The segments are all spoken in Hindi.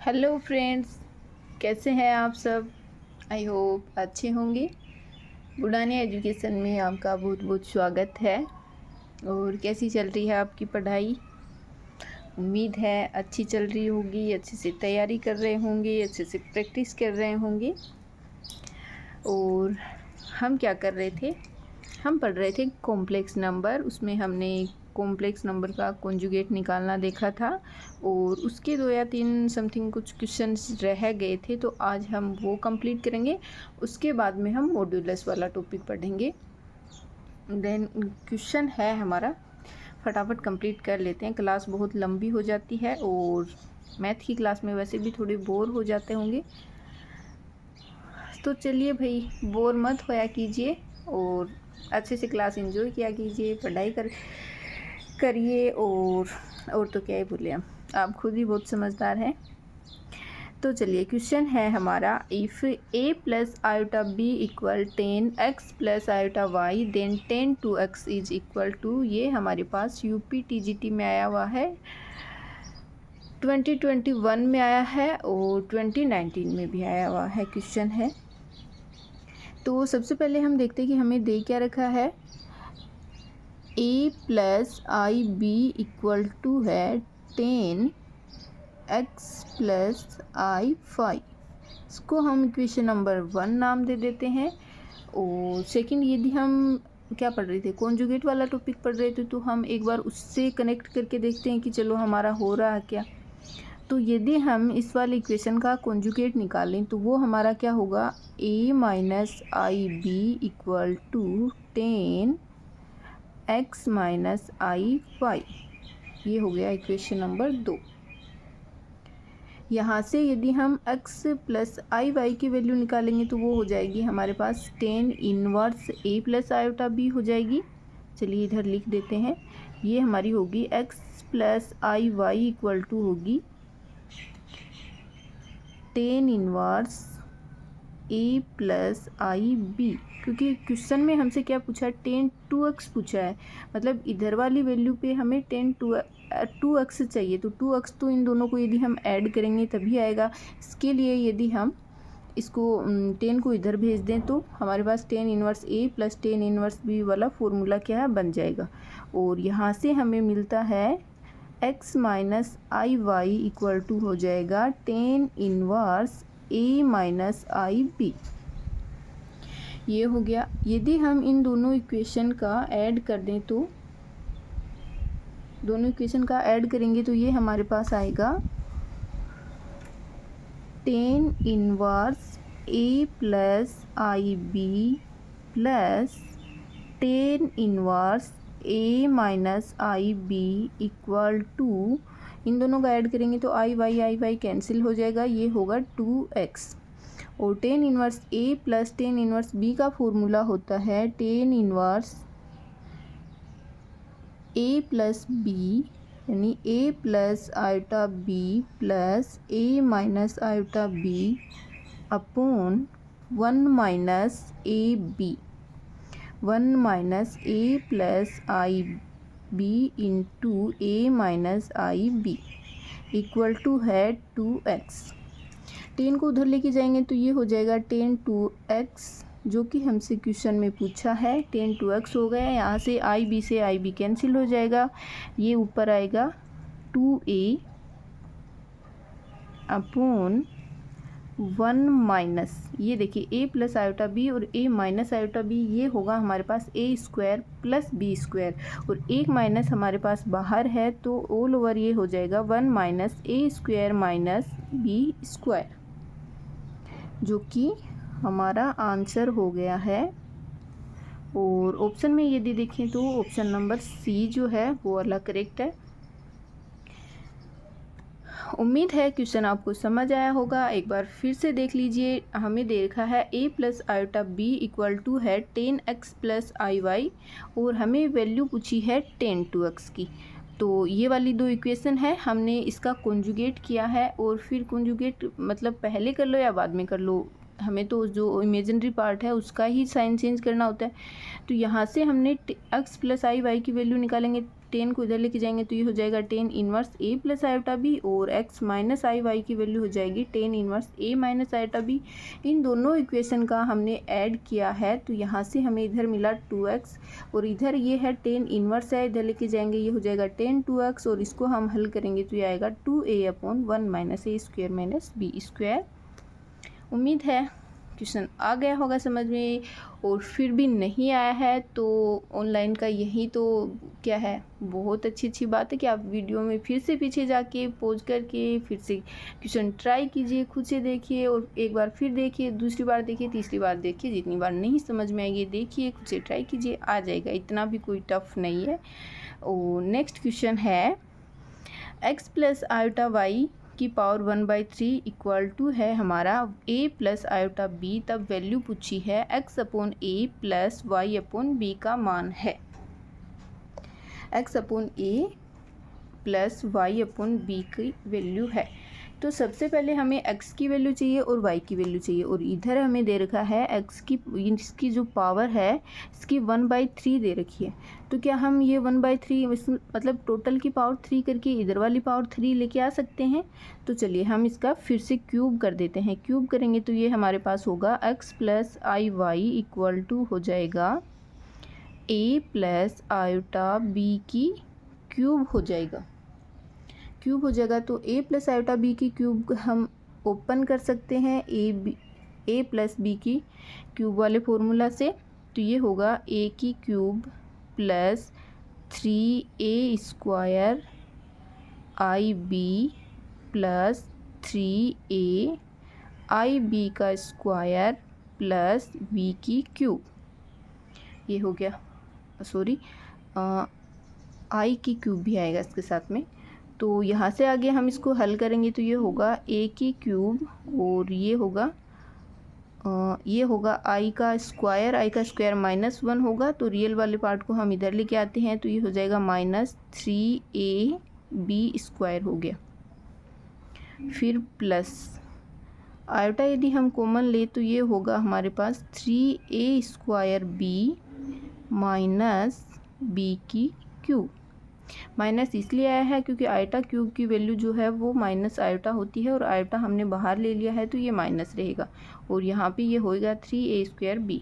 हेलो फ्रेंड्स, कैसे हैं आप सब। आई होप अच्छे होंगे। बुढ़ानी एजुकेशन में आपका बहुत बहुत स्वागत है। और कैसी चल रही है आपकी पढ़ाई। उम्मीद है अच्छी चल रही होगी, अच्छे से तैयारी कर रहे होंगे, अच्छे से प्रैक्टिस कर रहे होंगे। और हम क्या कर रहे थे, हम पढ़ रहे थे कॉम्प्लेक्स नंबर। उसमें हमने कॉम्प्लेक्स नंबर का कॉन्जुगेट निकालना देखा था और उसके 2 या 3 समथिंग कुछ क्वेश्चंस रह गए थे, तो आज हम वो कंप्लीट करेंगे। उसके बाद में हम मॉड्यूलस वाला टॉपिक पढ़ेंगे। देन क्वेश्चन है हमारा, फटाफट कंप्लीट कर लेते हैं, क्लास बहुत लंबी हो जाती है और मैथ की क्लास में वैसे भी थोड़े बोर हो जाते होंगे। तो चलिए भाई, बोर मत होया कीजिए और अच्छे से क्लास एंजॉय किया कीजिए, पढ़ाई करिए। और तो क्या ही बोले, आप खुद ही बहुत समझदार हैं। तो चलिए, क्वेश्चन है हमारा, if a plus iota b equal 10x plus iota y then 10 2x is equal to. ये हमारे पास UPTGT में आया हुआ है, 2021 में आया है और 2019 में भी आया हुआ है क्वेश्चन है। तो सबसे पहले हम देखते हैं कि हमें दे क्या रखा है। a plus I B equal to है 10x प्लस आई 5। इसको हम इक्वेशन नंबर 1 नाम दे देते हैं। और सेकंड, यदि हम क्या पढ़ रहे थे, कॉन्जुगेट वाला टॉपिक पढ़ रहे थे, तो हम एक बार उससे कनेक्ट करके देखते हैं कि चलो हमारा हो रहा है क्या। तो यदि हम इस वाले इक्वेशन का कॉन्जुगेट निकालें तो वो हमारा क्या होगा, a minus I B equal to 10x minus i 5। ये हो गया इक्वेशन नंबर 2। यहाँ से यदि हम x प्लस आई वाई की वैल्यू निकालेंगे तो वो हो जाएगी हमारे पास 10 inverse a plus iota b हो जाएगी। चलिए इधर लिख देते हैं, ये हमारी होगी x plus I Y equal to होगी 10 inverse a plus I B. क्योंकि क्वेश्चन में हमसे क्या पूछा है, 10 2x पूछा है, मतलब इधर वाली वैल्यू पे हमें 10 2x चाहिए। तो 2x तो इन दोनों को यदि हम ऐड करेंगे तभी आएगा। इसके लिए यदि हम इसको 10 को इधर भेज दें तो हमारे पास 10 inverse a plus 10 inverse b वाला फॉर्मूला क्या है, बन जाएगा। और यहाँ से हमें मिलता है x minus I Y equal to हो जाएगा 10 inverse a minus I B. ये हो गया। यदि हम इन दोनों इक्वेशन का ऐड कर दें तो दोनों इक्वेशन का ऐड करेंगे तो ये हमारे पास आएगा 10 inverse a plus I B plus 10 inverse a minus I B equal to, इन दोनों का ऐड करेंगे तो आई वाई कैंसिल हो जाएगा, ये होगा 2x। और 10 inverse a plus 10 inverse b का फॉर्मूला होता है 10 इनवर्स a प्लस b, यानी a plus iota b plus a minus iota b upon 1 minus A B, 1 minus a plus I B into a minus I B equal to है 2x। 10 को उधर लेके जाएंगे तो ये हो जाएगा 10 2x, जो कि हमसे क्वेश्चन में पूछा है। 10 2x हो गया। यहाँ से आई बी से आई बी कैंसिल हो जाएगा, ये ऊपर आएगा 2a अपॉन 1 माइनस, ये देखिए a प्लस आयोटा b और a माइनस आयोटा b, ये होगा हमारे पास a square plus b square. और एक माइनस हमारे पास बाहर है तो ऑल ओवर ये हो जाएगा 1 minus a square minus b square, जो कि हमारा आंसर हो गया है। और ऑप्शन में यदि देखें तो ऑप्शन नंबर सी जो है वो वाला करेक्ट है। उम्मीद है क्वेश्चन आपको समझ आया होगा। एक बार फिर से देख लीजिए, हमें दे रखा है a plus iota b equal to है 10x प्लस आई वाई और हमें वैल्यू पूछी है 10 2x की। तो ये वाली 2 इक्वेशन है, हमने इसका कॉन्जुगेट किया है। और फिर कॉन्जुगेट मतलब पहले कर लो या बाद में कर लो, हमें तो जो इमेजिनरी पार्ट है उसका ही साइन चेंज करना होता है। तो यहाँ से हमने x प्लस आई वाई की वैल्यू निकालेंगे, टेन को इधर लेके जाएंगे तो ये हो जाएगा टेन इनवर्स ए प्लस आयोटा बी, और एक्स माइनस आई वाई की वैल्यू हो जाएगी टेन इनवर्स ए माइनस आयोटा बी। इन दोनों इक्वेशन का हमने ऐड किया है तो यहाँ से हमें इधर मिला 2x, और इधर ये है टेन इनवर्स है, इधर लेके जाएंगे ये हो जाएगा टेन 2x, और इसको हम हल करेंगे तो ये आएगा 2a/1 माइनस ए स्क्वायर माइनस बी स्क्वायर। उम्मीद है क्वेश्चन आ गया होगा समझ में, और फिर भी नहीं आया है तो ऑनलाइन का यही तो क्या है, बहुत अच्छी बात है कि आप वीडियो में फिर से पीछे जाके पॉज करके फिर से क्वेश्चन ट्राई कीजिए, खुद से देखिए, और एक बार फिर देखिए, दूसरी बार देखिए, तीसरी बार देखिए, जितनी बार नहीं समझ में आएगी देखिए, खुद से ट्राई कीजिए, आ जाएगा, इतना भी कोई टफ नहीं है। और नेक्स्ट क्वेश्चन है x प्लस आयोटा वाई की पावर 1/3 इक्वल टू है हमारा a प्लस आयोटा b। तब वैल्यू पूछी है x/a प्लस y/b का मान है। x/a प्लस y/b की वैल्यू है। तो सबसे पहले हमें x की वैल्यू चाहिए और y की वैल्यू चाहिए, और इधर हमें दे रखा है x की, इसकी जो पावर है इसकी 1/3 दे रखी है। तो क्या हम ये 1/3 मतलब टोटल की पावर 3 करके इधर वाली पावर 3 लेके आ सकते हैं? तो चलिए हम इसका फिर से क्यूब कर देते हैं। क्यूब करेंगे तो ये हमारे पास होगा x plus I Y equal to हो जाएगा a प्लस आयोटा b की क्यूब हो जाएगा। क्यूब हो जाएगा तो a प्लस आयोटा b की क्यूब हम ओपन कर सकते हैं a प्लस b की क्यूब वाले फॉर्मूला से। तो ये होगा a की cube plus 3a square I B plus 3a I B का स्क्वायर प्लस b की क्यूब। ये हो गया, सॉरी आई की क्यूब भी आएगा इसके साथ में। तो यहाँ से आगे हम इसको हल करेंगे तो ये होगा a की क्यूब, और ये होगा आई का स्क्वायर -1 होगा, तो रियल वाले पार्ट को हम इधर लेके आते हैं तो ये हो जाएगा -3ab स्क्वायर हो गया। फिर प्लस आयोटा यदि हम कॉमन ले तो ये होगा हमारे पास 3a square b minus b की क्यूब। माइनस इसलिए आया है क्योंकि आयोटा क्यूब की वैल्यू जो है वो माइनस आयोटा होती है, और आयोटा हमने बाहर ले लिया है तो ये माइनस रहेगा, और यहाँ पे ये होएगा 3a स्क्वायर b।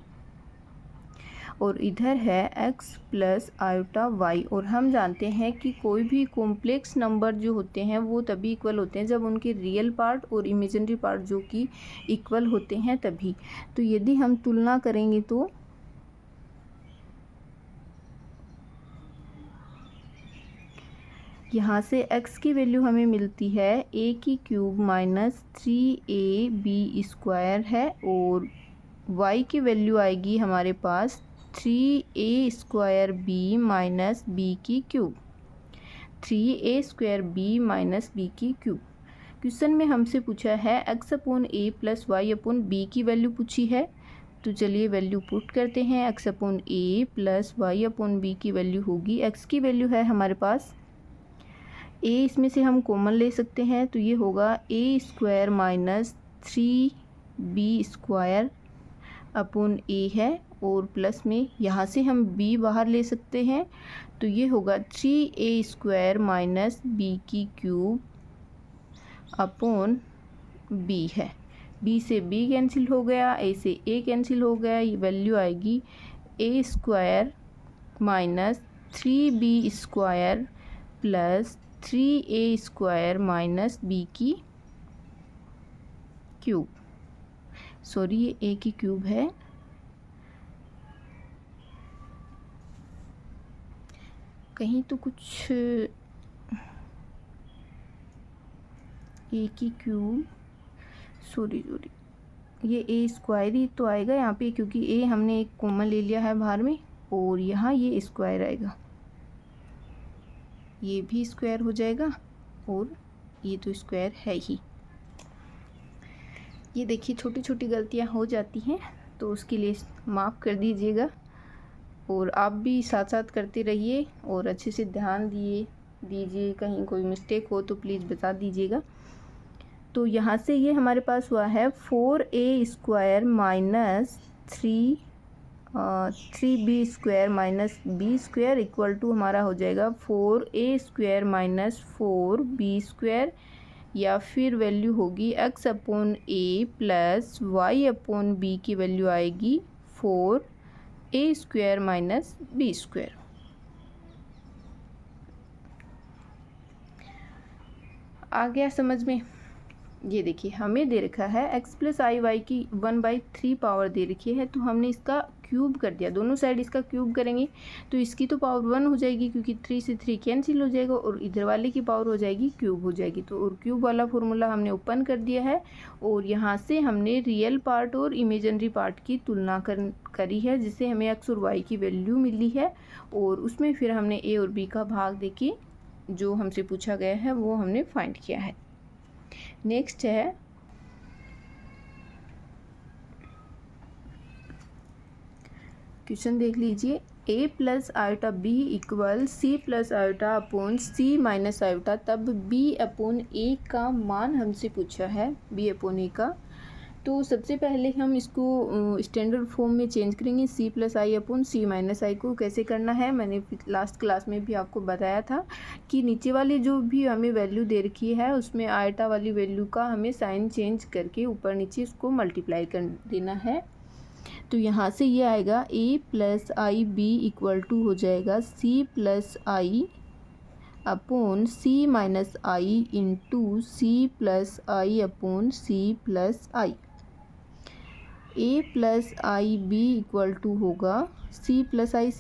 और इधर है x प्लस आयोटा y, और हम जानते हैं कि कोई भी कॉम्प्लेक्स नंबर जो होते हैं वो तभी इक्वल होते हैं जब उनके रियल पार्ट और इमेजिनरी पार्ट जो कि इक्वल होते हैं तभी। तो यदि हम तुलना करेंगे तो यहाँ से x की वैल्यू हमें मिलती है a की क्यूब माइनस 3ab स्क्वायर है, और y की वैल्यू आएगी हमारे पास 3a square b minus b की cube. 3a square b minus b की क्यूब। क्वेश्चन में हमसे पूछा है x/a प्लस y/b की वैल्यू पूछी है। तो चलिए वैल्यू पुट करते हैं। x/a प्लस y/b की वैल्यू होगी, x की वैल्यू है हमारे पास a, इसमें से हम कॉमन ले सकते हैं तो ये होगा a square minus 3b square upon a है, और प्लस में यहाँ से हम b बाहर ले सकते हैं तो ये होगा 3a स्क्वायर माइनस b की क्यूब अपॉन b है। b से b कैंसिल हो गया, a से a कैंसिल हो गया, ये वैल्यू आएगी a square minus 3b square plus 3a square minus b की क्यूब। सॉरी ये a की क्यूब है, कहीं तो कुछ a की क्यूब, सॉरी ये a स्क्वायर ही तो आएगा यहाँ पे, क्योंकि a हमने एक कॉमन ले लिया है बाहर में, और यहाँ ये स्क्वायर आएगा, ये भी स्क्वायर हो जाएगा, और ये तो स्क्वायर है ही। ये देखिए छोटी छोटी गलतियाँ हो जाती हैं तो उसके लिए माफ़ कर दीजिएगा, और आप भी साथ साथ करते रहिए और अच्छे से ध्यान दीजिए, कहीं कोई मिस्टेक हो तो प्लीज़ बता दीजिएगा। तो यहाँ से ये हमारे पास हुआ है 4a square minus 3 3b² minus b² equal to हमारा हो जाएगा 4a² माइनस 4b², या फिर वैल्यू होगी x upon a plus y upon b की वैल्यू आएगी 4a² माइनस b²। आ गया समझ में? ये देखिए हमें दे रखा है x प्लस आई वाई की 1/3 पावर दे रखी है, तो हमने इसका क्यूब कर दिया। दोनों साइड इसका क्यूब करेंगे तो इसकी तो पावर 1 हो जाएगी, क्योंकि 3 से 3 कैंसिल हो जाएगा, और इधर वाले की पावर हो जाएगी क्यूब हो जाएगी। तो और क्यूब वाला फॉर्मूला हमने ओपन कर दिया है, और यहाँ से हमने रियल पार्ट और इमेजिनरी पार्ट की तुलना करी है, जिससे हमें x और y की वैल्यू मिली है, और उसमें फिर हमने a और b का भाग देके जो हमसे पूछा गया है वो हमने फाइंड किया है। नेक्स्ट है क्वेश्चन, देख लीजिए। a plus iota b equal c plus iota upon c minus iota, तब b अपॉन a का मान हमसे पूछा है, b अपॉन a का। तो सबसे पहले हम इसको स्टैंडर्ड फॉर्म में चेंज करेंगे। c प्लस आई अपॉन c माइनस आई को कैसे करना है मैंने लास्ट क्लास में भी आपको बताया था, कि नीचे वाली जो भी हमें वैल्यू दे रखी है उसमें आयटा वाली वैल्यू का हमें साइन चेंज करके ऊपर नीचे उसको मल्टीप्लाई कर देना है। तो यहाँ से ये आएगा a plus I B equal to हो जाएगा c plus I upon c minus i into c plus I upon c plus i. a plus I B equal to होगा c प्लस आई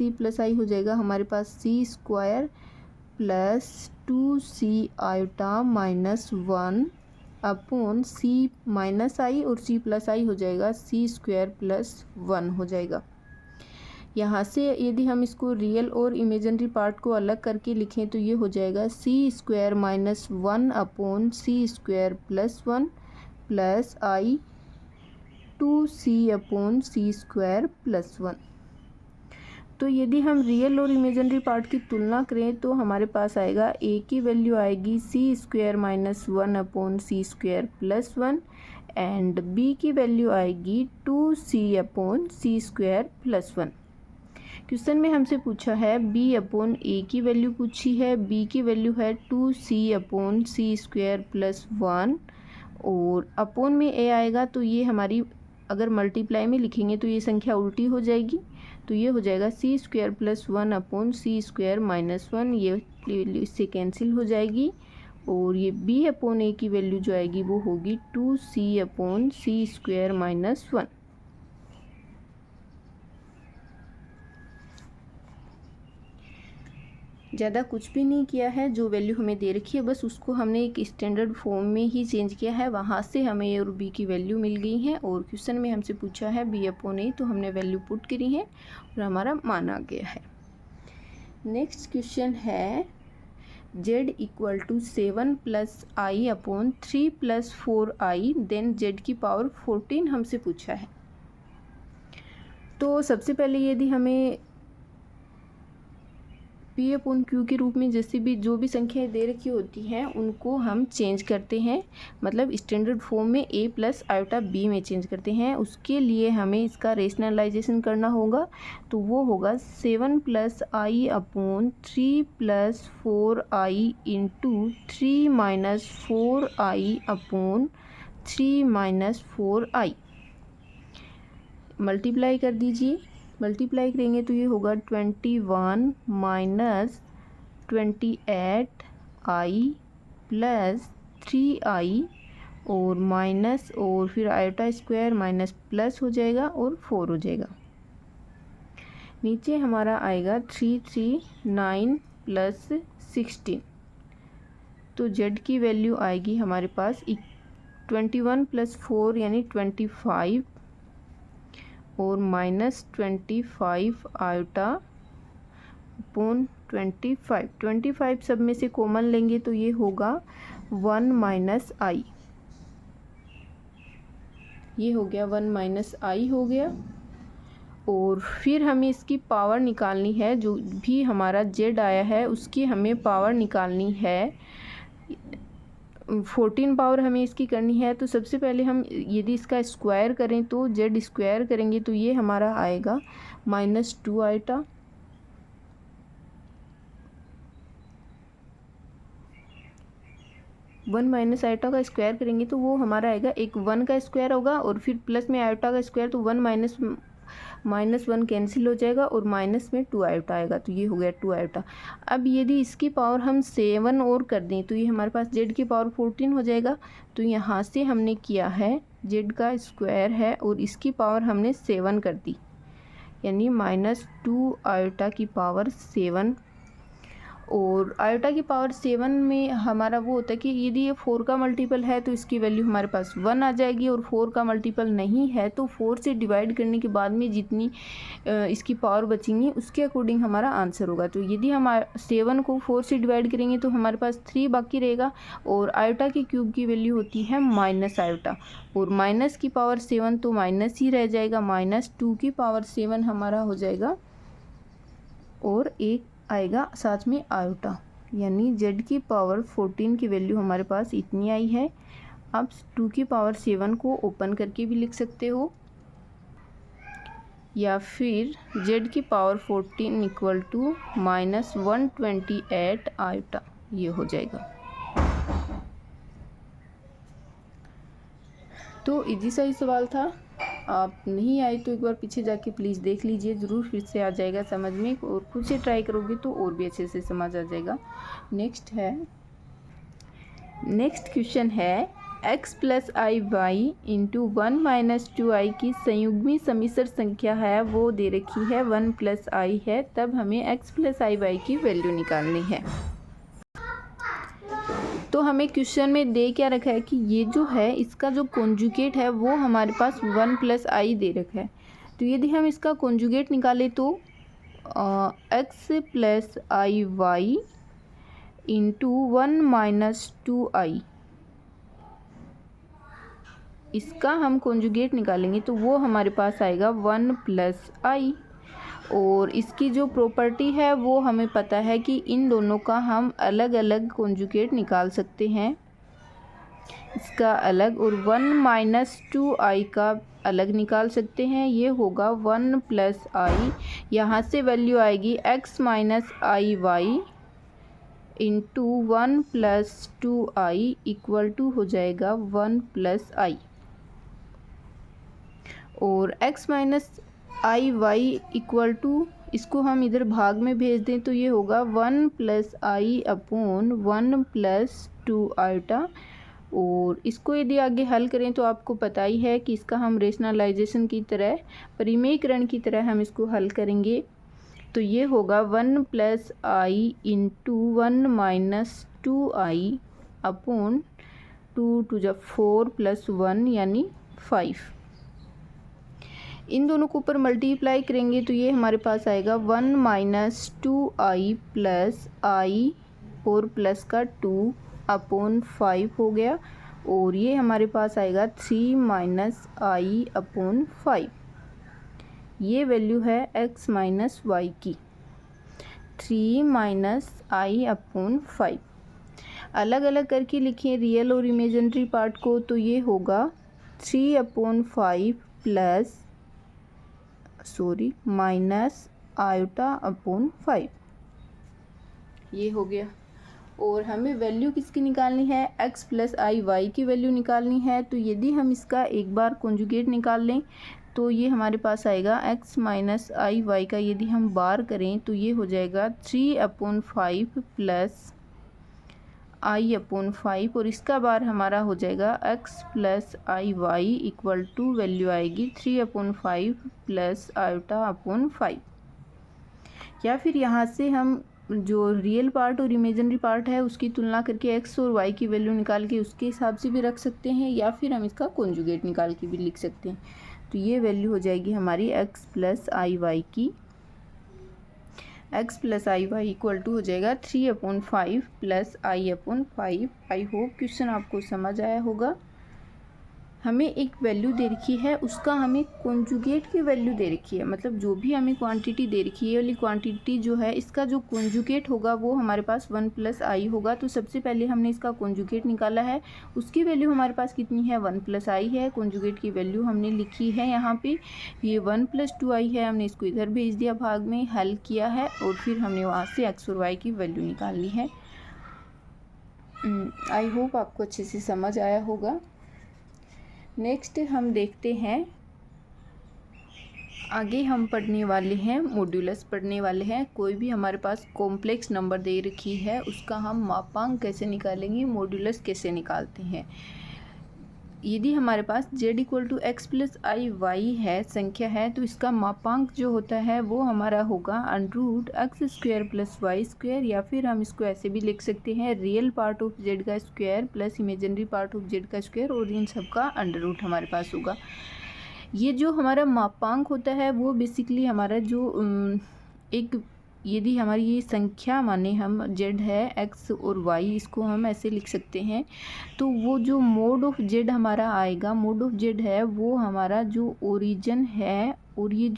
हो जाएगा हमारे पास c² plus 2c iota minus 1 upon c minus i, और c प्लस आई हो जाएगा c² प्लस 1 हो जाएगा। यहाँ से यदि हम इसको रियल और इमेजिनरी पार्ट को अलग करके लिखें तो ये हो जाएगा c² minus 1 upon c² plus 1 plus i 2c upon c² plus 1। तो यदि हम रियल और इमेजिनरी पार्ट की तुलना करें तो हमारे पास आएगा a की वैल्यू आएगी c² minus 1 upon c² plus 1, and b की वैल्यू आएगी 2c upon c² plus 1। Question में हमसे पूछा है b अपॉन a की वैल्यू पूछी है, b की वैल्यू है 2c अपॉन c² प्लस 1, और अपॉन में a आएगा तो ये हमारी अगर मल्टीप्लाई में लिखेंगे तो ये संख्या उल्टी हो जाएगी, तो ये हो जाएगा c² plus 1 upon c² minus 1, ये इससे कैंसिल हो जाएगी, और ये b अपॉन a की वैल्यू जो आएगी वो होगी 2c अपॉन c² माइनस 1। ज़्यादा कुछ भी नहीं किया है, जो वैल्यू हमें दे रखी है बस उसको हमने एक स्टैंडर्ड फॉर्म में ही चेंज किया है, वहाँ से हमें ए और बी की वैल्यू मिल गई है, और क्वेश्चन में हमसे पूछा है बी अपॉन ए, तो हमने वैल्यू पुट करी है और हमारा मान आ गया है। नेक्स्ट क्वेश्चन है z equal to 7 plus I upon 3 plus 4i, then z की पावर 14 हमसे पूछा है। तो सबसे पहले यदि हमें p अपॉन q के रूप में जैसे भी जो भी संख्याएं दे रखी होती हैं उनको हम चेंज करते हैं, मतलब स्टैंडर्ड फॉर्म में a प्लस आयोटा b में चेंज करते हैं। उसके लिए हमें इसका रेशनलाइजेशन करना होगा, तो वो होगा 7 प्लस आई upon 3 plus 4i into 3 minus 4i upon 3 minus 4i। Multiply कर दीजिए, मल्टीप्लाई करेंगे तो ये होगा 21 माइनस 28i प्लस 3i, और माइनस और फिर आयोटा स्क्वायर माइनस प्लस हो जाएगा और 4 हो जाएगा। नीचे हमारा आएगा 339 प्लस 16, तो z की वैल्यू आएगी हमारे पास 21 प्लस 4 यानी 25, और माइनस 25 आयोटा अपॉन 25 सब में से कॉमन लेंगे तो ये होगा 1 माइनस आई, ये हो गया 1 माइनस आई हो गया। और फिर हमें इसकी पावर निकालनी है, जो भी हमारा z आया है उसकी हमें पावर निकालनी है। 14 पावर हमें इसकी करनी है, तो सबसे पहले हम यदि इसका स्क्वायर करें तो जेड स्क्वायर करेंगे तो ये हमारा आएगा -2 आइटा, वन माइनस आयोटा का स्क्वायर करेंगे तो वो हमारा आएगा, एक 1 का स्क्वायर होगा और फिर प्लस में आयोटा का स्क्वायर, तो 1 माइनस 1 कैंसिल हो जाएगा और माइनस में 2 आयोटा आएगा, तो ये हो गया 2 आयोटा। अब यदि इसकी पावर हम 7 और कर दें तो ये हमारे पास जेड की पावर 14 हो जाएगा। तो यहाँ से हमने किया है जेड का स्क्वायर है और इसकी पावर हमने 7 कर दी, यानी -2 आयोटा की पावर 7। और आयोटा की पावर 7 में हमारा वो होता है कि यदि ये 4 का मल्टीपल है तो इसकी वैल्यू हमारे पास 1 आ जाएगी, और 4 का मल्टीपल नहीं है तो 4 से डिवाइड करने के बाद में जितनी इसकी पावर बचेंगी उसके अकॉर्डिंग हमारा आंसर होगा। तो यदि हम 7 को 4 से डिवाइड करेंगे तो हमारे पास 3 बाकी रहेगा, और आयोटा की क्यूब की वैल्यू होती है माइनस आयोटा, और माइनस की पावर 7 तो माइनस ही रह जाएगा, -2 की पावर 7 हमारा हो जाएगा, और एक आएगा साथ में आयोटा, यानी जेड की पावर 14 की वैल्यू हमारे पास इतनी आई है। आप 2 की पावर 7 को ओपन करके भी लिख सकते हो, या फिर जेड की पावर 14 इक्वल टू -128 आयोटा, ये हो जाएगा। तो इजी सा ही सवाल था, आप नहीं आए तो एक बार पीछे जाके प्लीज़ देख लीजिए, ज़रूर फिर से आ जाएगा समझ में, और खुद से ट्राई करोगे तो और भी अच्छे से समझ आ जाएगा। नेक्स्ट क्वेश्चन है x + iy इंटू 1 - 2i की संयुग्मी समिश्र संख्या है, वो दे रखी है 1 + i है, तब हमें x + iy की वैल्यू निकालनी है। तो हमें क्वेश्चन में दे क्या रखा है कि ये जो है इसका जो कॉन्जुगेट है वो हमारे पास 1 + i दे रखा है। तो यदि हम इसका कॉन्जुगेट निकालें तो x + iy इंटू 1 - 2i, इसका हम कॉन्जुगेट निकालेंगे तो वो हमारे पास आएगा 1 + i, और इसकी जो प्रॉपर्टी है वो हमें पता है कि इन दोनों का हम अलग अलग कॉन्जुगेट निकाल सकते हैं, इसका अलग, और 1 - 2i का अलग निकाल सकते हैं, ये होगा 1 + i, यहाँ से वैल्यू आएगी x - iy into 1 + 2i equal to हो जाएगा 1 + i, और x - iy इक्वल टू, इसको हम इधर भाग में भेज दें तो ये होगा 1 + i अपॉन 1 + 2 आयोटा। और इसको यदि आगे हल करें तो आपको पता ही है कि इसका हम रेशनलाइजेशन की तरह, परिमेयकरण की तरह हम इसको हल करेंगे, तो ये होगा 1 + i इंटू 1 - 2i अपॉन 2 × 4 + 1 यानी 5। इन दोनों को ऊपर मल्टीप्लाई करेंगे तो ये हमारे पास आएगा 1 - 2i + i और प्लस का 2 अपॉन 5 हो गया, और ये हमारे पास आएगा 3 - i अपॉन 5। ये वैल्यू है x - y की, 3 - i अपॉन 5। अलग अलग करके लिखें रियल और इमेजिनरी पार्ट को, तो ये होगा 3/5 प्लस माइनस आयोटा अपॉन 5, ये हो गया। और हमें वैल्यू किसकी निकालनी है, x + iy की वैल्यू निकालनी है। तो यदि हम इसका एक बार कॉन्जुगेट निकाल लें तो ये हमारे पास आएगा x - iy का यदि हम बार करें तो ये हो जाएगा 3/5 प्लस i अपॉन 5, और इसका बार हमारा हो जाएगा x + iy equal to value आएगी 3/5 प्लस आयोटा अपॉन 5। या फिर यहाँ से हम जो रियल पार्ट और इमेजिनरी पार्ट है उसकी तुलना करके x और y की वैल्यू निकाल के उसके हिसाब से भी रख सकते हैं, या फिर हम इसका कॉन्जुगेट निकाल के भी लिख सकते हैं। तो ये वैल्यू हो जाएगी हमारी x + iy की, x + iy इक्वल टू हो जाएगा 3/5 plus i upon 5। I hope question आपको समझ आया होगा। हमें एक वैल्यू दे रखी है, उसका हमें कॉन्जुगेट की वैल्यू दे रखी है, मतलब जो भी हमें क्वांटिटी दे रखी है ये वाली क्वांटिटी जो है इसका जो कॉन्जुगेट होगा वो हमारे पास 1 + i होगा। तो सबसे पहले हमने इसका कॉन्जुगेट निकाला है, उसकी वैल्यू हमारे पास कितनी है 1 + i है। कॉन्जुगेट की वैल्यू हमने लिखी है यहाँ पे, ये 1 + 2i है, हमने इसको इधर भेज दिया, भाग में हल किया है और फिर हमने वहाँ से x और y की वैल्यू निकालनी है। आई होप आपको अच्छे से समझ आया होगा। नेक्स्ट हम देखते हैं, आगे हम पढ़ने वाले हैं मॉड्यूलस पढ़ने वाले हैं। कोई भी हमारे पास कॉम्प्लेक्स नंबर दे रखी है उसका हम मापांक कैसे निकालेंगे, मॉड्यूलस कैसे निकालते हैं। यदि हमारे पास z = x + i है, संख्या है, तो इसका मापांक जो होता है वो हमारा होगा √x² + y², या फिर हम इसको ऐसे भी लिख सकते हैं रियल पार्ट ऑफ z का square plus imaginary part of z का स्क्वायर, और इन सब का अंडर हमारे पास होगा। ये जो हमारा मापांक होता है वो बेसिकली हमारा जो एक, यदि हमारी ये संख्या माने हम z है x और y, इसको हम ऐसे लिख सकते हैं, तो वो जो मोड ऑफ z हमारा आएगा, मोड ऑफ z है वो हमारा जो ओरिजिन है, और ये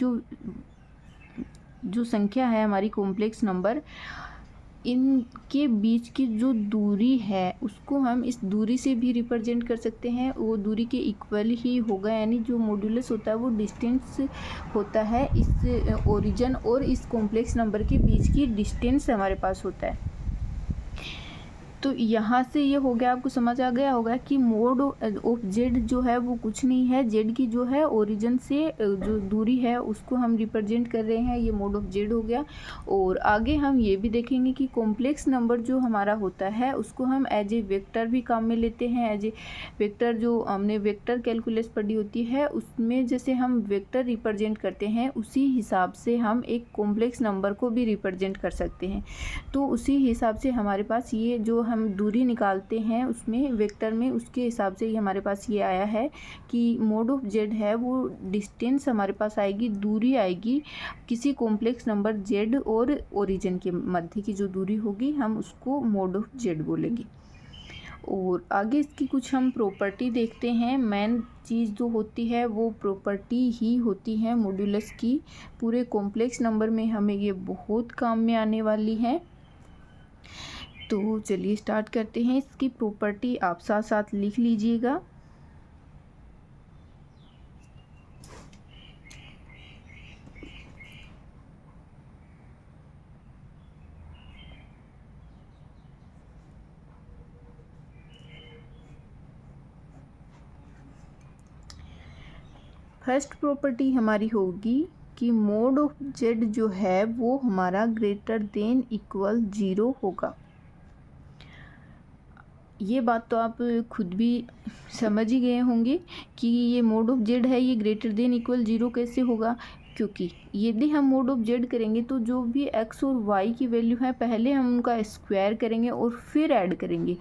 जो संख्या है हमारी कॉम्प्लेक्स नंबर, इनके बीच की जो दूरी है उसको हम इस दूरी से भी रिप्रेजेंट कर सकते हैं, वो दूरी के इक्वल ही होगा। यानी जो मॉड्यूलस होता है वो डिस्टेंस होता है इस ओरिजिन और इस कॉम्प्लेक्स नंबर के बीच की डिस्टेंस हमारे पास होता है। तो यहाँ से ये हो गया, आपको समझ आ गया होगा कि मोड ऑफ जेड जो है वो कुछ नहीं है, जेड की जो है ओरिजिन से जो दूरी है उसको हम रिप्रेजेंट कर रहे हैं, ये मोड ऑफ जेड हो गया। और आगे हम ये भी देखेंगे कि कॉम्प्लेक्स नंबर जो हमारा होता है उसको हम एज ए वेक्टर भी काम में लेते हैं। एज ए वेक्टर, जो हमने वेक्टर कैलकुलस पढ़ी होती है उसमें जैसे हम वेक्टर रिप्रेजेंट करते हैं उसी हिसाब से हम एक कॉम्प्लेक्स नंबर को भी रिप्रेजेंट कर सकते हैं। तो उसी हिसाब से हमारे पास ये जो हम दूरी निकालते हैं उसमें वेक्टर में, उसके हिसाब से ही हमारे पास ये आया है कि मोड ऑफ जेड है वो डिस्टेंस हमारे पास आएगी, दूरी आएगी किसी कॉम्प्लेक्स नंबर जेड और ओरिजिन के मध्य की जो दूरी होगी हम उसको मोड ऑफ जेड बोलेंगे। और आगे इसकी कुछ हम प्रॉपर्टी देखते हैं। मेन चीज़ जो होती है वो प्रॉपर्टी ही होती है मॉड्यूलस की, पूरे कॉम्प्लेक्स नंबर में हमें ये बहुत काम में आने वाली है। तो चलिए स्टार्ट करते हैं। इसकी प्रॉपर्टी आप साथ साथ लिख लीजिएगा। फर्स्ट प्रॉपर्टी हमारी होगी कि मोड ऑफ जेड जो है वो हमारा > 0 होगा। ये बात तो आप खुद भी समझ ही गए होंगे कि ये मोड ऑफ जेड है, ये > 0 कैसे होगा, क्योंकि यदि हम मोड ऑफ जेड करेंगे तो जो भी x और y की वैल्यू है पहले हम उनका स्क्वायर करेंगे और फिर ऐड करेंगे।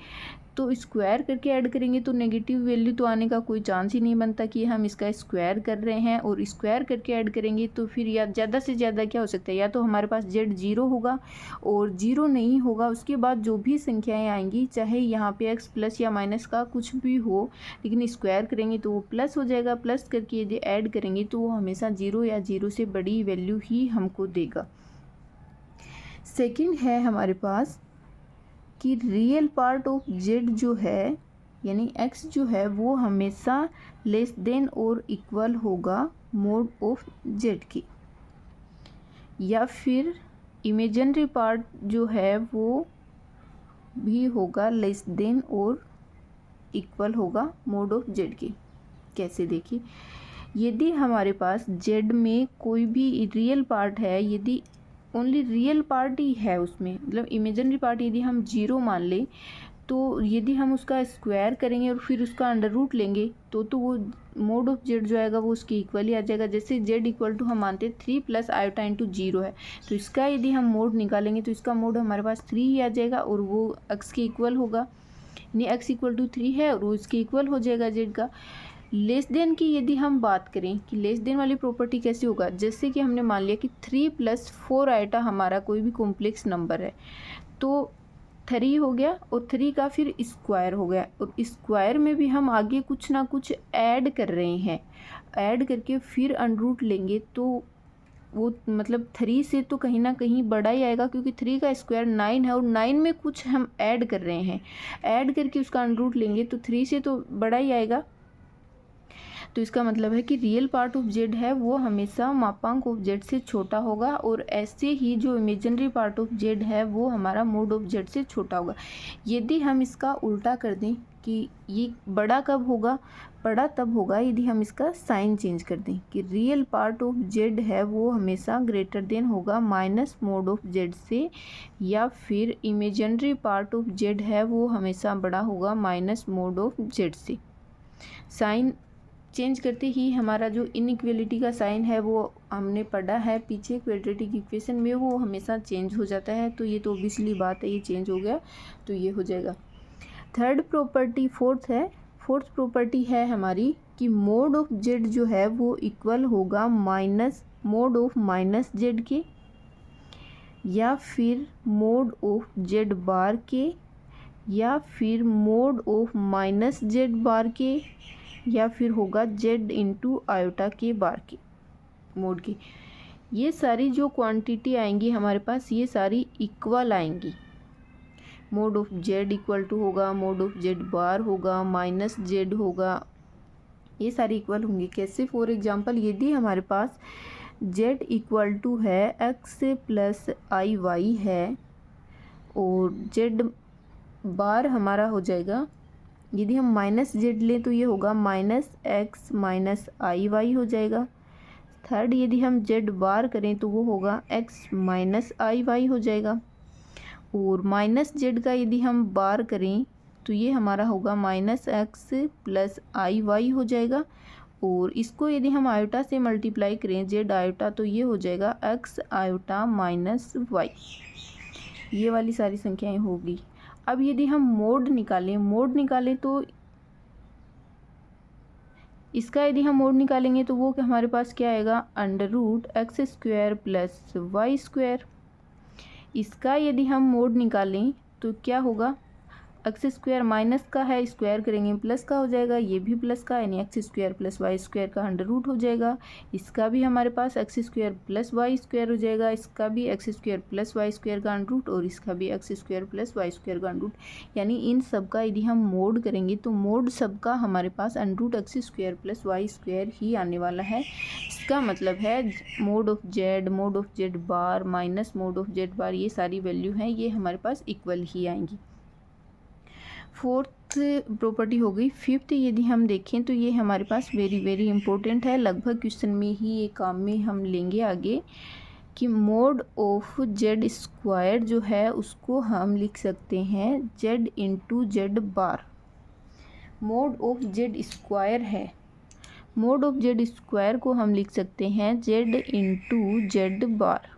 तो स्क्वायर करके ऐड करेंगे तो नेगेटिव वैल्यू तो आने का कोई चांस ही नहीं बनता कि हम इसका स्क्वायर कर रहे हैं, और स्क्वायर करके ऐड करेंगे तो फिर या ज़्यादा से ज़्यादा क्या हो सकता है, या तो हमारे पास जेड 0 होगा और 0 नहीं होगा, उसके बाद जो भी संख्याएं आएंगी चाहे यहाँ पे x प्लस या माइनस का कुछ भी हो, लेकिन स्क्वायर करेंगे तो वो प्लस हो जाएगा, प्लस करके यदि ऐड करेंगे तो वो हमेशा 0 या 0 से बड़ी वैल्यू ही हमको देगा। सेकेंड है हमारे पास कि रियल पार्ट ऑफ जेड जो है यानी x जो है वो हमेशा लेस देन और इक्वल होगा मोड ऑफ जेड की, या फिर इमेजिनरी पार्ट जो है वो भी होगा लेस देन और इक्वल होगा मोड ऑफ जेड की। कैसे, देखिए, यदि हमारे पास जेड में कोई भी रियल पार्ट है, यदि ओनली रियल पार्ट ही है उसमें, मतलब इमेजिनरी पार्ट यदि हम 0 मान लें, तो यदि हम उसका स्क्वायर करेंगे और फिर उसका अंडर रूट लेंगे तो वो मोड ऑफ जेड जो आएगा वो उसके इक्वल ही आ जाएगा। जैसे जेड = हम मानते हैं 3 + i × 0 है, तो इसका यदि हम मोड निकालेंगे तो इसका मोड हमारे पास 3 ही आ जाएगा और वो x के इक्वल होगा, यानी x = 3 है और वो इसके इक्वल हो जाएगा जेड का। लेस देन की यदि हम बात करें कि लेस देन वाली प्रॉपर्टी कैसे होगा, जैसे कि हमने मान लिया कि 3 + 4 i हमारा कोई भी कॉम्प्लेक्स नंबर है, तो 3 हो गया और 3 का फिर स्क्वायर हो गया, और स्क्वायर में भी हम आगे कुछ ना कुछ ऐड कर रहे हैं, ऐड करके फिर अंडर लेंगे तो वो मतलब 3 से तो कहीं ना कहीं बड़ा ही आएगा, क्योंकि 3 का स्क्वायर 9 है और 9 में कुछ हम ऐड कर रहे हैं, ऐड करके उसका अंडर लेंगे तो 3 से तो बड़ा ही आएगा। तो इसका मतलब है कि रियल पार्ट ऑफ जेड है वो हमेशा मापांक ऑफ जेड से छोटा होगा, और ऐसे ही जो इमेजिनरी पार्ट ऑफ जेड है वो हमारा मोड ऑफ जेड से छोटा होगा। यदि हम इसका उल्टा कर दें कि ये बड़ा कब होगा, बड़ा तब होगा यदि हम इसका साइन चेंज कर दें कि रियल पार्ट ऑफ जेड है वो हमेशा ग्रेटर देन होगा माइनस मोड ऑफ जेड से, या फिर इमेजिनरी पार्ट ऑफ जेड है वो हमेशा बड़ा होगा माइनस मोड ऑफ जेड से। साइन चेंज करते ही हमारा जो इनइक्वलिटी का साइन है वो हमने पढ़ा है पीछे क्वाड्रेटिक इक्वेशन में, वो हमेशा चेंज हो जाता है, तो ये तो ऑब्वियसली बात है, ये चेंज हो गया तो ये हो जाएगा। थर्ड प्रॉपर्टी फोर्थ प्रॉपर्टी है हमारी कि मोड ऑफ जेड जो है वो इक्वल होगा minus mod of minus Z के, या फिर मोड ऑफ जेड बार के, या फिर मोड ऑफ माइनस जेड बार के, या फिर होगा जेड इंटू आयोटा के बार के मोड की। ये सारी जो क्वांटिटी आएंगी हमारे पास ये सारी इक्वल आएंगी। Mod of Z equal to होगा, मोड ऑफ जेड बार होगा, माइनस जेड होगा, ये सारी इक्वल होंगी। कैसे? फॉर एग्जांपल यदि हमारे पास जेड इक्वल टू है एक्स प्लस आई वाई है और जेड बार हमारा हो जाएगा, यदि हम माइनस जेड लें तो ये होगा minus x minus I Y हो जाएगा। थर्ड यदि हम जेड बार करें तो वो होगा एक्स माइनस आई वाई हो जाएगा, और माइनस जेड का यदि हम बार करें तो ये हमारा होगा minus x plus I Y हो जाएगा, और इसको यदि हम आयोटा से मल्टीप्लाई करें जेड आयोटा तो ये हो जाएगा एक्स आयोटा माइनस वाई। ये वाली सारी संख्याएं होगी। अब यदि हम मोड निकालें तो इसका यदि हम मोड निकालेंगे तो वो हमारे पास क्या आएगा, under root X square plus Y square. इसका यदि हम मोड निकालें तो क्या होगा, एक्स स्क्वायर माइनस का है, स्क्वायर करेंगे प्लस का हो जाएगा, ये भी प्लस का यानी X square plus Y square का अंडर रूट हो जाएगा। इसका भी हमारे पास X square plus Y square हो जाएगा, इसका भी X square plus Y square का अंडर रूट, और इसका भी X square plus Y square का अंडर रूट। यानी इन सब का यदि हम मोड करेंगे तो मोड सबका हमारे पास under root X square plus Y square ही आने वाला है। इसका मतलब है mod of Z bar minus mod of Z bar, ये सारी वैल्यू हैं ये हमारे पास इक्वल ही आएंगी। फोर्थ प्रॉपर्टी हो गई। फिफ्थ यदि हम देखें तो ये हमारे पास वेरी इंपॉर्टेंट है, लगभग क्वेश्चन में ही ये काम में हम लेंगे आगे, कि मोड ऑफ जेड स्क्वायर जो है उसको हम लिख सकते हैं Z into Z bar. Mode of Z square है, मोड ऑफ जेड स्क्वायर को हम लिख सकते हैं जेड इंटू जेड बार।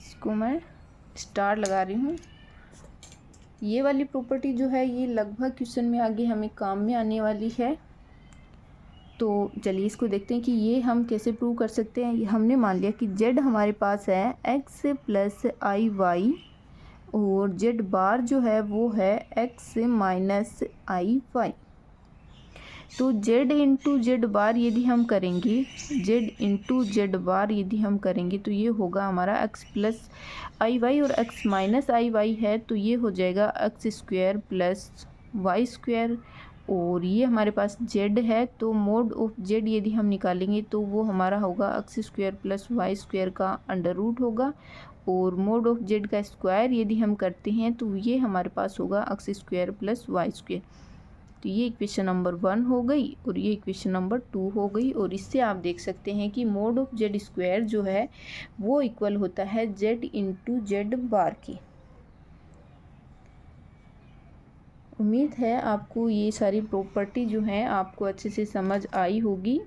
इसको मैं स्टार लगा रही हूँ। ये वाली प्रॉपर्टी जो है ये लगभग क्वेश्चन में आगे हमें काम में आने वाली है, तो चलिए इसको देखते हैं कि ये हम कैसे प्रूव कर सकते हैं। हमने मान लिया कि जेड हमारे पास है एक्स प्लस आई वाई, और जेड बार जो है वो है एक्स माइनस आई वाई। तो जेड इंटू जेड बार यदि हम करेंगे, जेड इंटू जेड बार यदि हम करेंगे तो ये होगा हमारा एक्स प्लस आई वाई, और एक्स माइनस आई वाई है तो ये हो जाएगा X square plus Y square, और ये हमारे पास जेड है तो मोड ऑफ जेड यदि हम निकालेंगे तो वो हमारा होगा X square plus Y square का अंडर रूट होगा, और मोड ऑफ जेड का स्क्वायर यदि हम करते हैं तो ये हमारे पास होगा X square plus Y square. तो ये इक्वेशन नंबर 1 हो गई और ये इक्वेशन नंबर 2 हो गई, और इससे आप देख सकते हैं कि मोड ऑफ जेड स्क्वायर जो है वो इक्वल होता है जेड इंटू जेड बार की। उम्मीद है आपको ये सारी प्रॉपर्टी जो हैं आपको अच्छे से समझ आई होगी।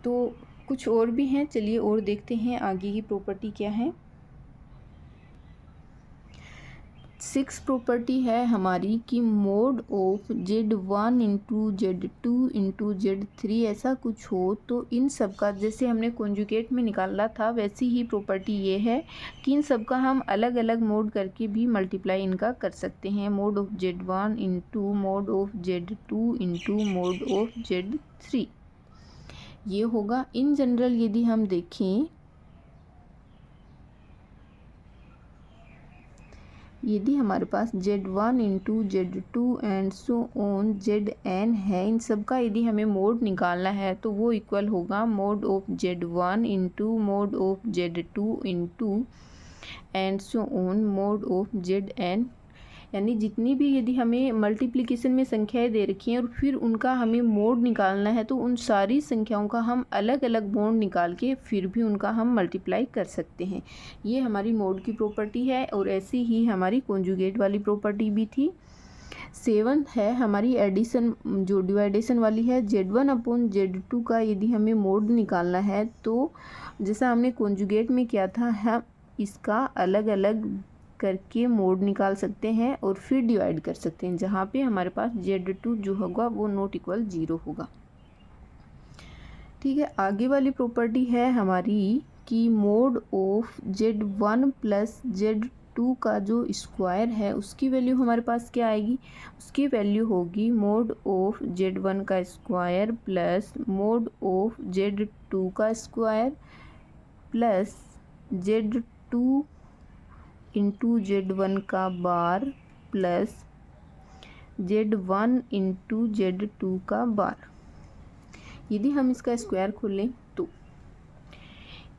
तो कुछ और भी हैं, चलिए और देखते हैं आगे की प्रॉपर्टी क्या है। सिक्स प्रॉपर्टी है हमारी कि mode of Z1 into Z2 into Z3 ऐसा कुछ हो तो इन सब का, जैसे हमने कॉन्जुगेट में निकाला था वैसी ही प्रॉपर्टी ये है कि इन सब का हम अलग अलग मोड करके भी मल्टीप्लाई इनका कर सकते हैं। Mode of Z1 into mod of Z2 into mod of Z3 ये होगा। इन जनरल यदि हम देखें, यदि हमारे पास Z1 into Z2 and so on Zn है, इन सब का यदि हमें मोड निकालना है तो वो इक्वल होगा mod of Z1 into mod of Z2 into and so on mode of Zn। यानी जितनी भी यदि हमें मल्टीप्लिकेशन में संख्याएं दे रखी हैं और फिर उनका हमें मोड निकालना है तो उन सारी संख्याओं का हम अलग अलग मोड निकाल के फिर भी उनका हम मल्टीप्लाई कर सकते हैं। ये हमारी मोड की प्रॉपर्टी है और ऐसी ही हमारी कॉन्जुगेट वाली प्रॉपर्टी भी थी। 7 है हमारी एडिशन जो डिवाइडेशन वाली है। Z1 अपॉन Z2 का यदि हमें मोड निकालना है तो जैसा हमने कॉन्जुगेट में किया था, हम इसका अलग अलग करके मोड निकाल सकते हैं और फिर डिवाइड कर सकते हैं, जहाँ पे हमारे पास Z2 जो होगा वो नॉट इक्वल 0 होगा। ठीक है, आगे वाली प्रॉपर्टी है हमारी कि mode of Z1 plus Z2 का जो स्क्वायर है उसकी वैल्यू हमारे पास क्या आएगी, उसकी वैल्यू होगी मोड ऑफ Z1 का square plus mod of Z2 का square plus Z2 into Z1 का बार प्लस Z1 इंटू Z2 का बार। यदि हम इसका स्क्वायर खोलें तो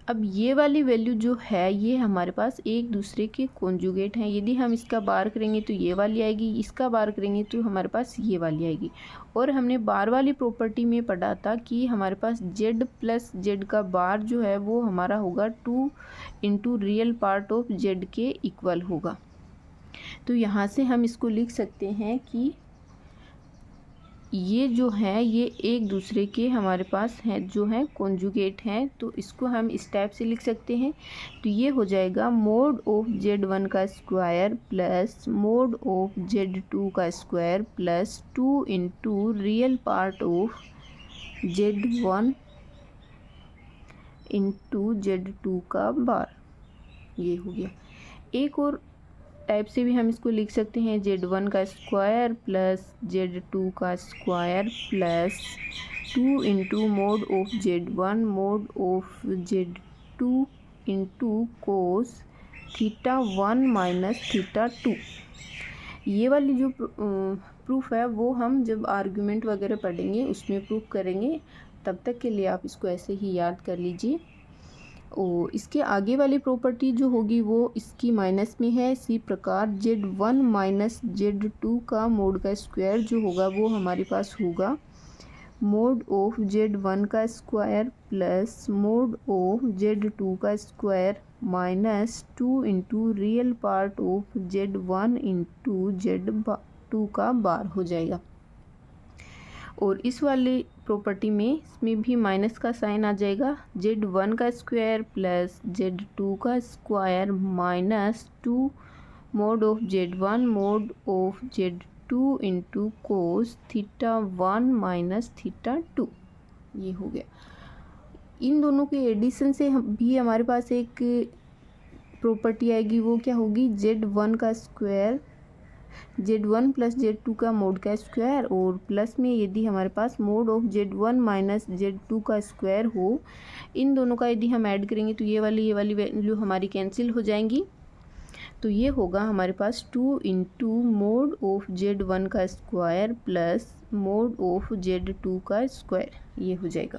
अब ये वाली वैल्यू जो है ये हमारे पास एक दूसरे के कॉन्जुगेट हैं। यदि हम इसका बार करेंगे तो ये वाली आएगी, इसका बार करेंगे तो हमारे पास ये वाली आएगी। और हमने बार वाली प्रॉपर्टी में पढ़ा था कि हमारे पास Z प्लस Z का बार जो है वो हमारा होगा 2 into real part of Z के इक्वल होगा। तो यहाँ से हम इसको लिख सकते हैं कि ये जो है ये एक दूसरे के हमारे पास हैं जो हैं कॉन्जुगेट हैं, तो इसको हम इस टाइप से लिख सकते हैं। तो ये हो जाएगा मोड ऑफ Z1 का square plus mod of Z2 का square plus 2 into real part of Z1 into Z2 का बार। ये हो गया। एक और टाइप से भी हम इसको लिख सकते हैं, Z1 का स्क्वायर प्लस Z2 का square plus 2 into mod of Z1 mod of Z2 into cos θ1 minus θ2। ये वाली जो प्रूफ है वो हम जब आर्गुमेंट वगैरह पढ़ेंगे उसमें प्रूफ करेंगे। तब तक के लिए आप इसको ऐसे ही याद कर लीजिए। और इसके आगे वाली प्रॉपर्टी जो होगी वो इसकी माइनस में है। इसी प्रकार Z1 माइनस Z2 का मोड का स्क्वायर जो होगा वो हमारे पास होगा मोड ऑफ Z1 का square plus mod of Z2 का square minus 2 into real part of Z1 into Z2 का बार हो जाएगा। और इस वाली प्रॉपर्टी में इसमें भी माइनस का साइन आ जाएगा। Z1 का स्क्वायर प्लस Z2 का square minus 2 mod of Z1 mod of Z2 into cos θ1 minus θ2। ये हो गया। इन दोनों के एडिशन से भी हमारे पास एक प्रॉपर्टी आएगी, वो क्या होगी, Z1 का स्क्वायर Z1 प्लस Z2 का मोड का स्क्वायर और प्लस में यदि हमारे पास mode of Z1 minus Z2 का स्क्वायर हो, इन दोनों का यदि हम ऐड करेंगे तो ये वाली वैल्यू हमारी कैंसिल हो जाएंगी। तो ये होगा हमारे पास 2 इंटू मोड ऑफ Z1 का square plus mod of Z2 का स्क्वायर। ये हो जाएगा।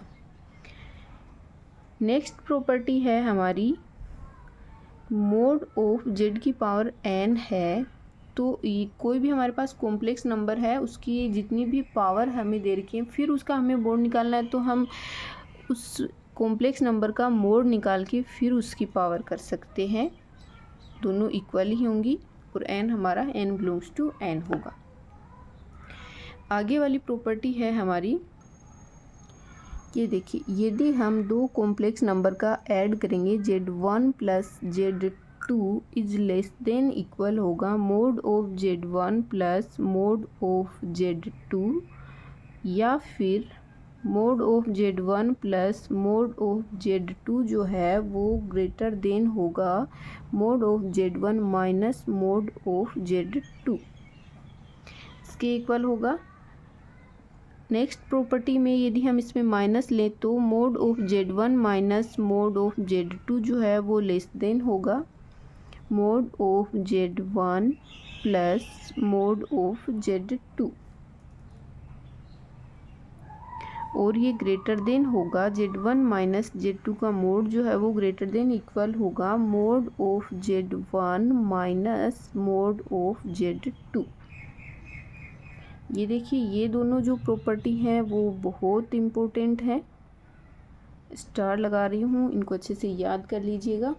नेक्स्ट प्रॉपर्टी है हमारी मोड ऑफ Z की पावर n है। तो ये कोई भी हमारे पास कॉम्प्लेक्स नंबर है उसकी जितनी भी पावर हमें दे रखी है फिर उसका हमें मोड निकालना है, तो हम उस कॉम्प्लेक्स नंबर का मोड निकाल के फिर उसकी पावर कर सकते हैं। दोनों इक्वल ही होंगी और n हमारा n बिलोंग्स टू n होगा। आगे वाली प्रॉपर्टी है हमारी, ये देखिए, यदि हम दो कॉम्प्लेक्स नंबर का ऐड करेंगे Z1 plus Z2 Z2 is less than equal होगा mod of Z1 plus mod of Z2, या फिर mod of Z1 plus mod of Z2 जो है वो ग्रेटर देन होगा mod of Z1 minus mod of Z2, इसके इक्वल होगा। नेक्स्ट प्रॉपर्टी में यदि हम इसमें माइनस लें तो mode of Z1 minus mod of Z2 जो है वो लेस देन होगा mod of Z1 plus mod of Z2, और ये ग्रेटर देन होगा Z1 माइनस Z2 का मोड जो है वो ग्रेटर देन इक्वल होगा mod of Z1 minus mod of Z2। ये देखिए, ये दोनों जो प्रॉपर्टी हैं वो बहुत इम्पोर्टेंट है, स्टार लगा रही हूँ, इनको अच्छे से याद कर लीजिएगा।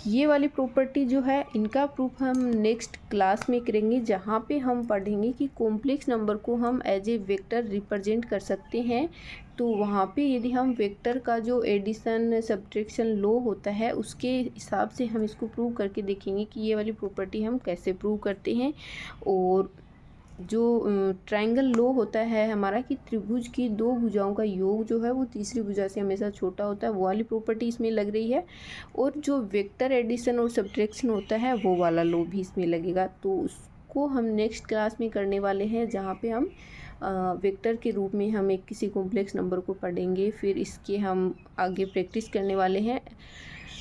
ये वाली प्रॉपर्टी जो है इनका प्रूफ हम नेक्स्ट क्लास में करेंगे, जहाँ पे हम पढ़ेंगे कि कॉम्प्लेक्स नंबर को हम एज ए वेक्टर रिप्रेजेंट कर सकते हैं। तो वहाँ पे यदि हम वेक्टर का जो एडिशन सब्ट्रैक्शन लॉ होता है उसके हिसाब से हम इसको प्रूव करके देखेंगे कि ये वाली प्रॉपर्टी हम कैसे प्रूव करते हैं। और जो ट्रायंगल लॉ होता है हमारा कि त्रिभुज की दो भुजाओं का योग जो है वो तीसरी भुजा से हमेशा छोटा होता है, वो वाली प्रॉपर्टी इसमें लग रही है। और जो वेक्टर एडिशन और सब्ट्रैक्शन होता है वो वाला लॉ भी इसमें लगेगा। तो उसको हम नेक्स्ट क्लास में करने वाले हैं, जहाँ पे हम वेक्टर के रूप में हम एक किसी कॉम्प्लेक्स नंबर को पढ़ेंगे। फिर इसके हम आगे प्रैक्टिस करने वाले हैं,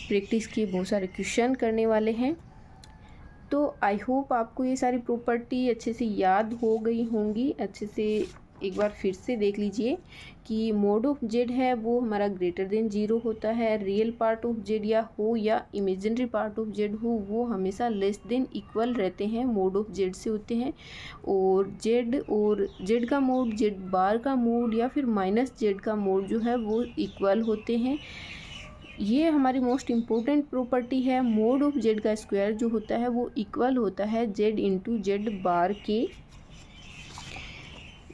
प्रैक्टिस के बहुत सारे क्वेश्चन करने वाले हैं। तो आई होप आपको ये सारी प्रॉपर्टी अच्छे से याद हो गई होंगी। अच्छे से एक बार फिर से देख लीजिए कि मोड ऑफ जेड है वो हमारा ग्रेटर देन 0 होता है, रियल पार्ट ऑफ जेड या इमेजिनरी पार्ट ऑफ जेड हो वो हमेशा लेस देन इक्वल रहते हैं, मोड ऑफ जेड से होते हैं। और जेड का मोड, जेड बार का मोड या फिर माइनस जेड का मोड जो है वो इक्वल होते हैं। ये हमारी मोस्ट इम्पोर्टेंट प्रॉपर्टी है। मोड ऑफ जेड का स्क्वायर जो होता है वो इक्वल होता है जेड इंटू जेड बार के।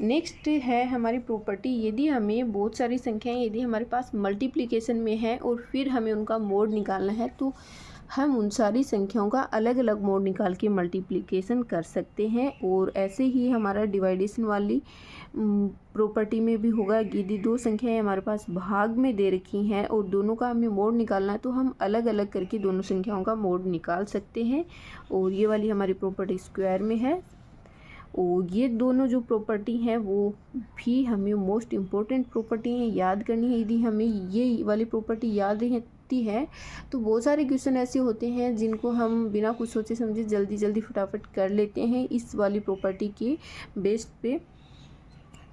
नेक्स्ट है हमारी प्रॉपर्टी, यदि हमें बहुत सारी संख्याएं यदि हमारे पास मल्टीप्लिकेशन में है और फिर हमें उनका मोड निकालना है तो हम उन सारी संख्याओं का अलग अलग मोड निकाल के मल्टीप्लिकेशन कर सकते हैं। और ऐसे ही हमारा डिवाइडेशन वाली प्रॉपर्टी में भी होगा, यदि दो संख्याएं हमारे पास भाग में दे रखी हैं और दोनों का हमें मोड निकालना है तो हम अलग अलग करके दोनों संख्याओं का मोड निकाल सकते हैं। और ये वाली हमारी प्रॉपर्टी स्क्वायर में है। और ये दोनों जो प्रॉपर्टी हैं वो भी हमें मोस्ट इम्पोर्टेंट प्रॉपर्टी हैं, याद करनी है। यदि हमें ये वाली प्रॉपर्टी याद रहती है तो बहुत सारे क्वेश्चन ऐसे होते हैं जिनको हम बिना कुछ सोचे समझे जल्दी फटाफट कर लेते हैं इस वाली प्रॉपर्टी के बेस पे।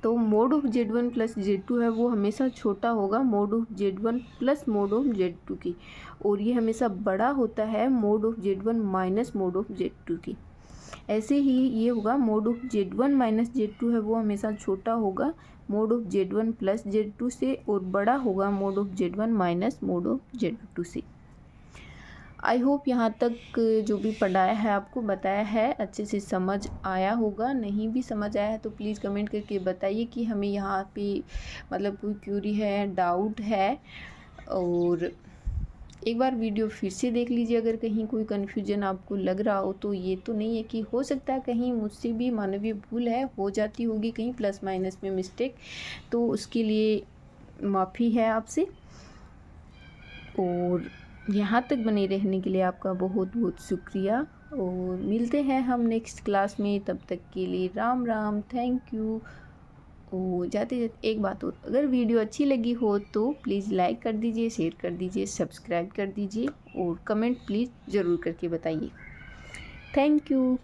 तो mode of Z1 plus Z2 है वो हमेशा छोटा होगा mod of Z1 plus mod of Z2 की, और ये हमेशा बड़ा होता है mod of Z1 minus mod of Z2 की। ऐसे ही ये होगा mod of Z1 minus Z2 है वो हमेशा छोटा होगा mod of Z1 plus Z2 से, और बड़ा होगा mod of Z1 minus mod of Z2 से। आई होप यहाँ तक जो भी पढ़ाया है आपको बताया है अच्छे से समझ आया होगा। नहीं भी समझ आया है तो प्लीज़ कमेंट करके बताइए कि हमें यहाँ पे मतलब कोई क्यूरी है, डाउट है। और एक बार वीडियो फिर से देख लीजिए, अगर कहीं कोई कन्फ्यूजन आपको लग रहा हो तो ये तो नहीं है कि हो सकता है कहीं मुझसे भी मानवीय भूल है, हो जाती होगी कहीं प्लस माइनस में मिस्टेक, तो उसके लिए माफ़ी है आपसे। और यहाँ तक बने रहने के लिए आपका बहुत बहुत शुक्रिया, और मिलते हैं हम नेक्स्ट क्लास में। तब तक के लिए राम राम, थैंक यू। और जाते जाते एक बात और, अगर वीडियो अच्छी लगी हो तो प्लीज़ लाइक कर दीजिए, शेयर कर दीजिए, सब्सक्राइब कर दीजिए और कमेंट प्लीज़ ज़रूर करके बताइए। Thank you.